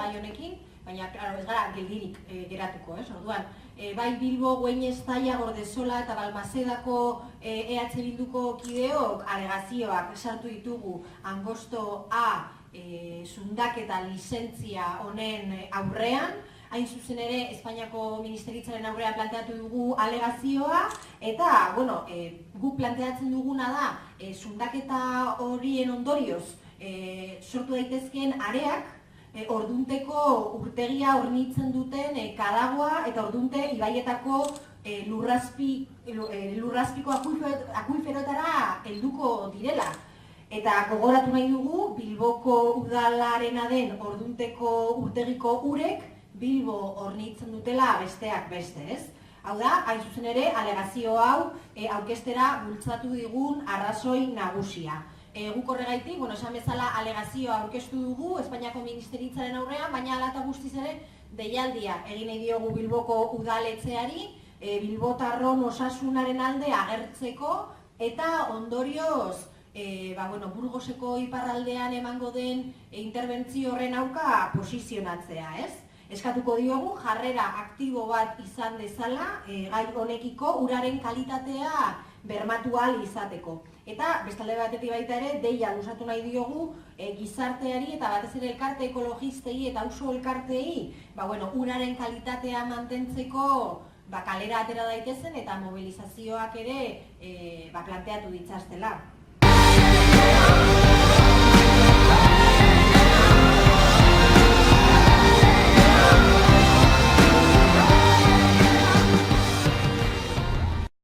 gai honekin, baina ez gara geldirik geratuko, orduan. Bai Bilbo, Güeñes, Zalla, Gordesola eta Balmasedako EH Bilduko kideok alegazioak sartu ditugu Angosto A zundaketa lizentzia honen aurrean, hain zuzen ere Espainiako Ministeritzaren aurrean planteatu dugu alegazioa, eta, bueno, guk planteatzen duguna da zundaketa horien ondorioz sortu daitezkeen areak, ordunteko urtegia hornitzen duten Kadagua eta ordunte ibaietako lurrazpiko akuiferotara helduko direla. Eta gogoratu nahi dugu, Bilboko udalarena den ordunteko urtegiko urek Bilbo hornitzen dutela besteak beste, ez? Hau da, hain zuzen ere, alegazio hau aurkeztera bultzatu digun arrazoi nagusia. Guk horregaitik, esan bezala alegazioa aurkeztu dugu Espainiako Ministeritzaren aurrean, baina hala eta guztiz ere deialdia egin nahi diogu Bilboko udaletxeari, Bilbotarron osasunaren alde agertzeko eta ondorioz Burgoseko iparraldean emango den interbentzio horren aurka posizionatzea, ez? Eskatuko diogu jarrera aktibo bat izan dezala gai honekiko uraren kalitatea bermatu ahal izateko. Eta bestalde batetik baita ere, deia luzatu nahi diogu gizarteari eta batez ere elkarte ekologistei eta auzo elkartei uraren kalitatea mantentzeko kalera atera daitezen eta mobilizazioak ere planteatu ditzaztela.